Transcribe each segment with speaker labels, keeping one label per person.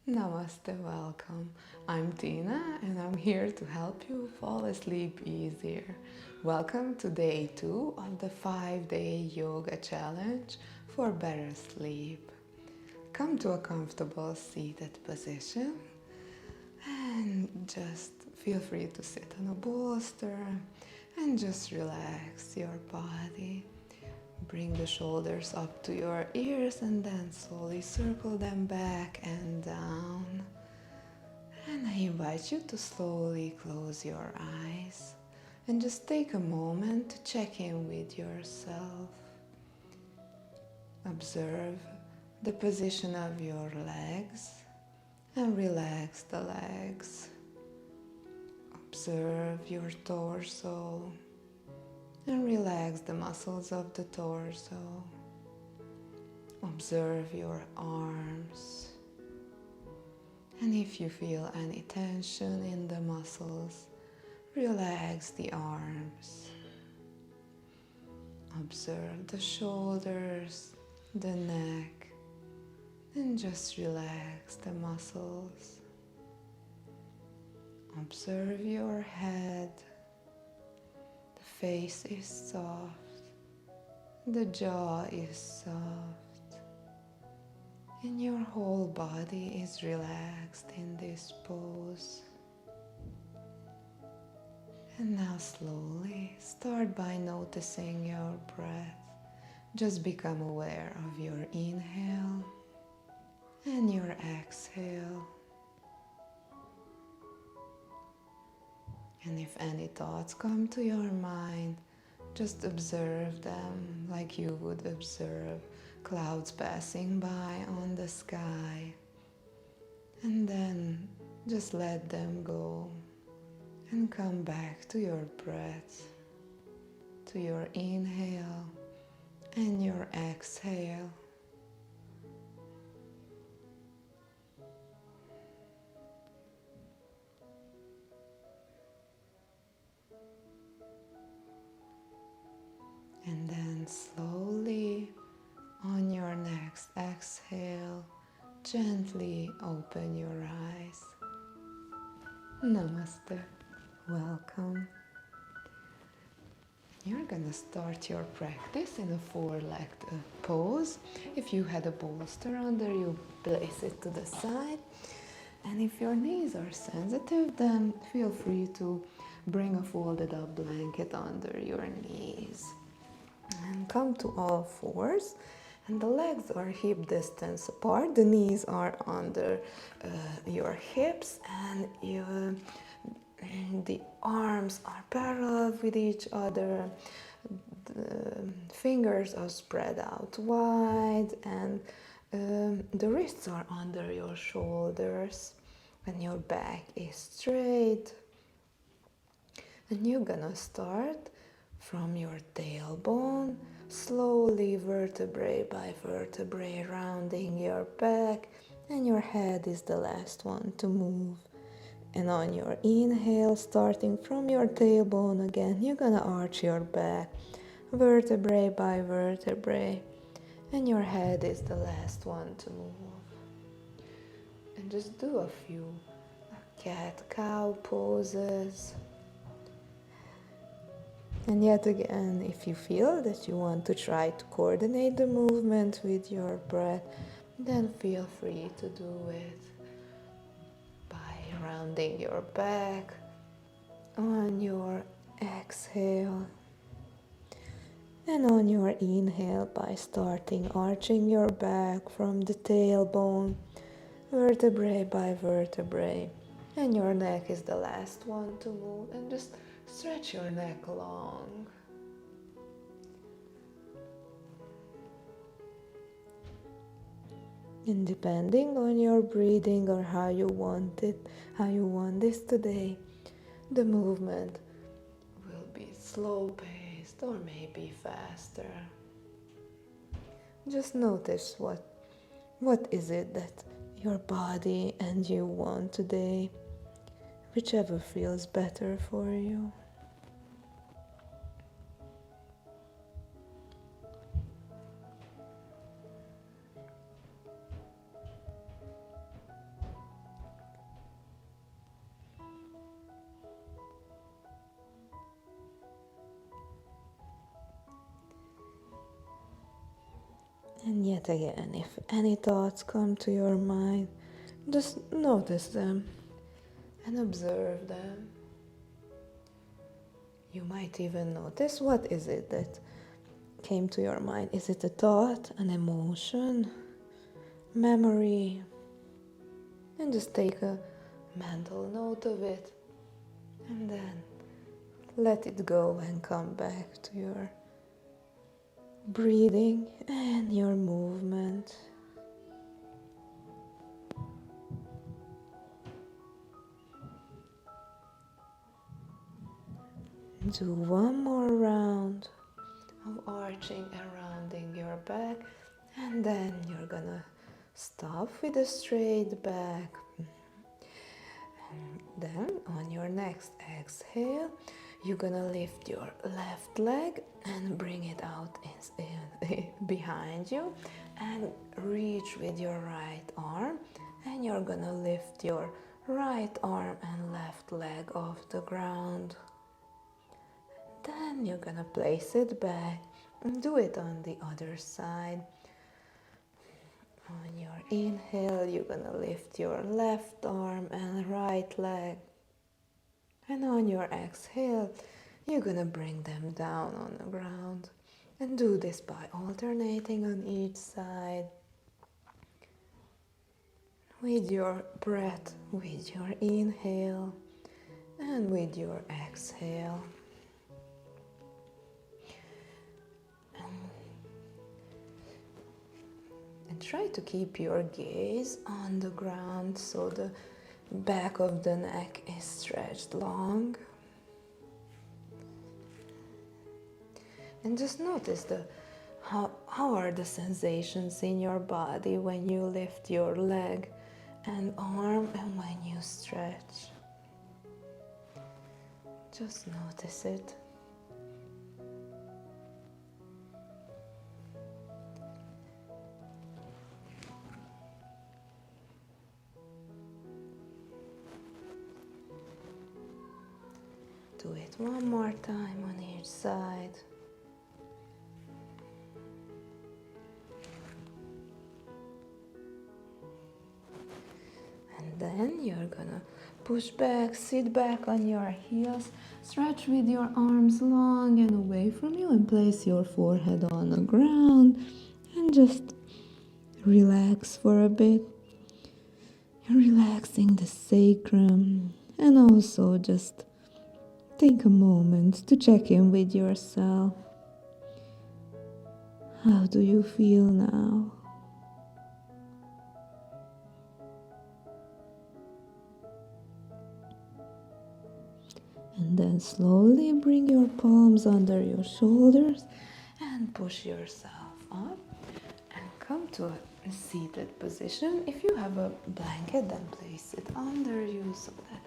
Speaker 1: Namaste, welcome. I'm Tina and I'm here to help you fall asleep easier. Welcome to day 2 of the 5-day yoga challenge for better sleep. Come to a comfortable seated position and just feel free to sit on a bolster and just relax your body. Bring the shoulders up to your ears and then slowly circle them back and down. And I invite you to slowly close your eyes and just take a moment to check in with yourself. Observe the position of your legs and relax the legs. Observe your torso and relax the muscles of the torso. Observe your arms. And if you feel any tension in the muscles, relax the arms. Observe the shoulders, the neck, and just relax the muscles. Observe your head. The face is soft. The jaw is soft. And your whole body is relaxed in this pose. And now slowly start by noticing your breath. Just become aware of your inhale and your exhale. And if any thoughts come to your mind, just observe them like you would observe clouds passing by on the sky. And then just let them go and come back to your breath, to your inhale and your exhale. And then slowly, on your next exhale, gently open your eyes. Namaste. Welcome. You're gonna start your practice in a four-legged pose. If you had a bolster under, you place it to the side. And if your knees are sensitive, then feel free to bring a folded up blanket under your knees. And come to all fours, and the legs are hip distance apart. The knees are under your hips, and the arms are parallel with each other. The fingers are spread out wide, and the wrists are under your shoulders, and your back is straight. And you're gonna start from your tailbone, slowly vertebrae by vertebrae, rounding your back, and your head is the last one to move. And on your inhale, starting from your tailbone again, you're gonna arch your back, vertebrae by vertebrae, and your head is the last one to move. And just do a few cat-cow poses. And yet again, if you feel that you want to try to coordinate the movement with your breath, then feel free to do it by rounding your back on your exhale, and on your inhale by starting arching your back from the tailbone, vertebrae by vertebrae, and your neck is the last one to move, and just stretch your neck long. And depending on your breathing or how you want this today, the movement will be slow paced or maybe faster. Just notice what is it that your body and you want today, whichever feels better for you. And yet again, if any thoughts come to your mind, just notice them and observe them. You might even notice, what is it that came to your mind? Is it a thought, an emotion, memory? And just take a mental note of it, and then let it go and come back to your breathing and your movement. Do one more round of arching and rounding your back, and then you're gonna stop with a straight back. And then on your next exhale, you're gonna lift your left leg and bring it out behind you and reach with your right arm, and you're gonna lift your right arm and left leg off the ground. Then you're gonna place it back and do it on the other side. On your inhale, you're gonna lift your left arm and right leg. And on your exhale, you're gonna bring them down on the ground. And do this by alternating on each side with your breath, with your inhale and with your exhale. And try to keep your gaze on the ground so the back of the neck is stretched long. And just notice how are the sensations in your body when you lift your leg and arm and when you stretch. Just notice it. Do it one more time on each side. And then you're gonna push back, sit back on your heels, stretch with your arms long and away from you, and place your forehead on the ground and just relax for a bit. You're relaxing the sacrum, and also just take a moment to check in with yourself. How do you feel now? And then slowly bring your palms under your shoulders and push yourself up and come to a seated position. If you have a blanket, then place it under you so that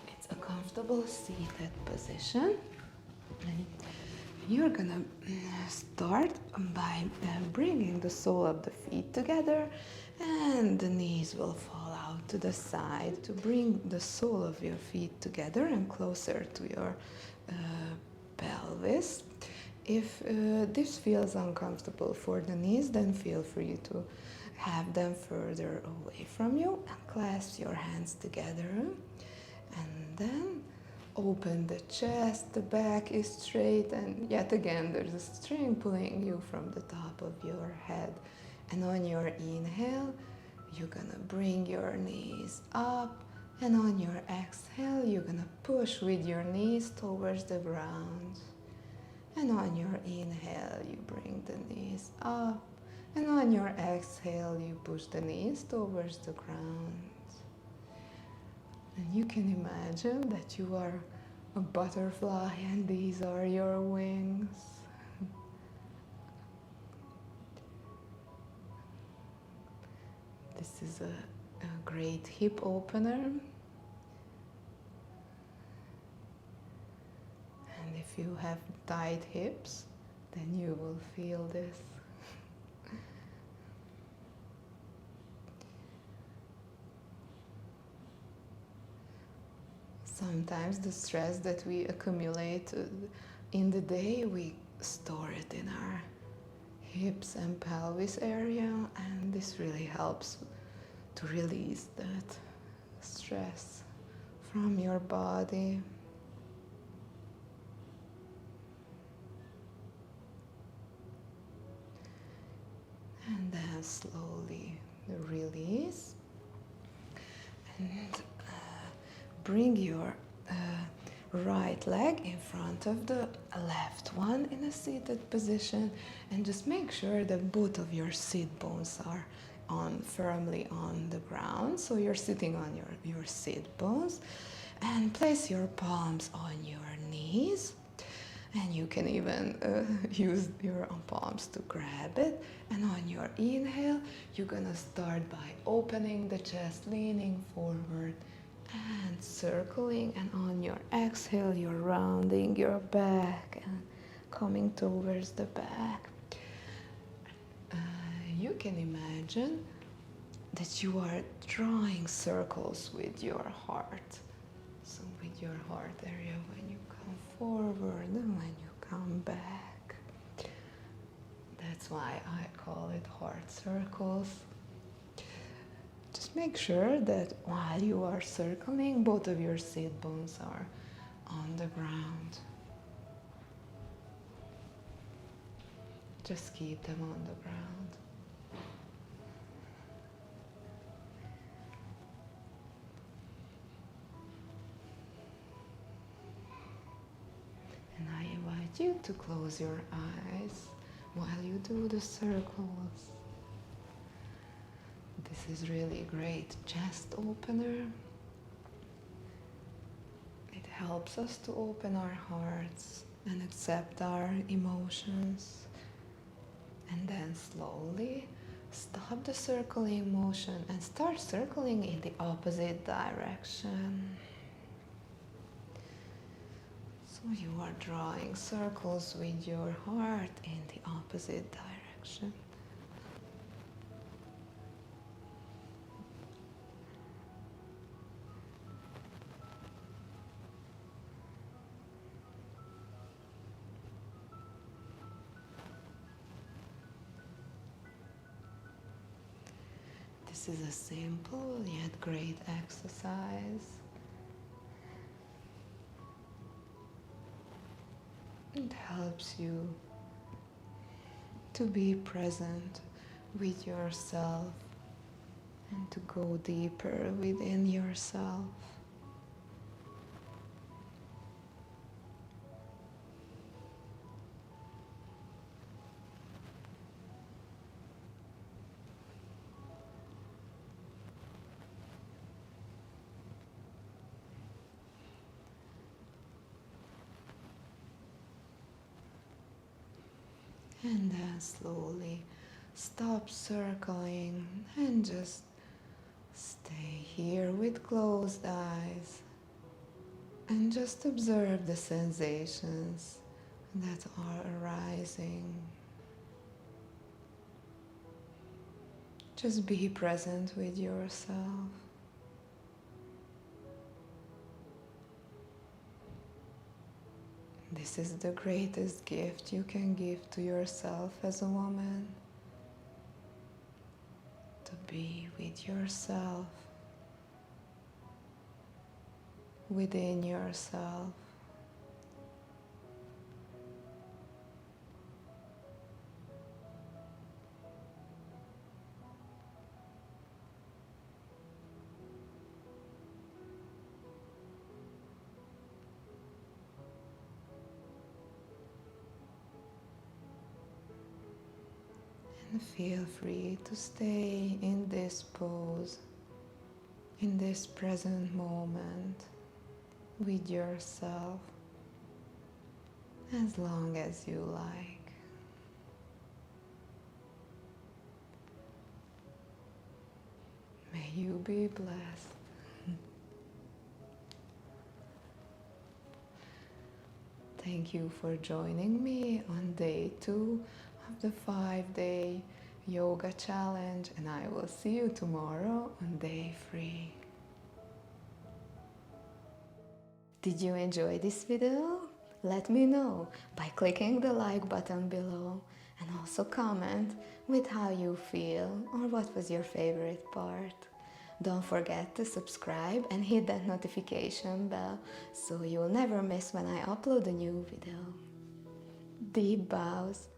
Speaker 1: it's a comfortable seated position. And you're gonna start by bringing the sole of the feet together, and the knees will fall out to the side to bring the sole of your feet together and closer to your pelvis. If this feels uncomfortable for the knees, then feel free to have them further away from you and clasp your hands together. And then open the chest, the back is straight, and yet again there's a string pulling you from the top of your head. And on your inhale, you're gonna bring your knees up, and on your exhale, you're gonna push with your knees towards the ground. And on your inhale, you bring the knees up, and on your exhale, you push the knees towards the ground. And you can imagine that you are a butterfly and these are your wings. This is a great hip opener. And if you have tight hips, then you will feel this. Sometimes the stress that we accumulate in the day, we store it in our hips and pelvis area, and this really helps to release that stress from your body. And then slowly release and bring your right leg in front of the left one in a seated position, and just make sure that both of your sit bones are firmly on the ground. So you're sitting on your sit bones, and place your palms on your knees, and you can even use your palms to grab it. And on your inhale, you're gonna start by opening the chest, leaning forward and circling, and on your exhale you're rounding your back and coming towards the back. You can imagine that you are drawing circles with your heart. So with your heart area, when you come forward and when you come back. That's why I call it heart circles. Just make sure that while you are circling, both of your sit bones are on the ground. Just keep them on the ground. And I invite you to close your eyes while you do the circles. This is really a great chest opener. It helps us to open our hearts and accept our emotions. And then slowly stop the circling motion and start circling in the opposite direction. So you are drawing circles with your heart in the opposite direction. This is a simple yet great exercise. It helps you to be present with yourself and to go deeper within yourself. And then slowly stop circling and just stay here with closed eyes and just observe the sensations that are arising. Just be present with yourself. This is the greatest gift you can give to yourself as a woman. To be with yourself, within yourself. And feel free to stay in this pose, in this present moment, with yourself, as long as you like. May you be blessed. Thank you for joining me on day 2 of the 5-day yoga challenge, and I will see you tomorrow on day 3. Did you enjoy this video? Let me know by clicking the like button below And also comment with how you feel or what was your favorite part. Don't forget to subscribe and hit that notification bell so you'll never miss when I upload a new video. Deep bows.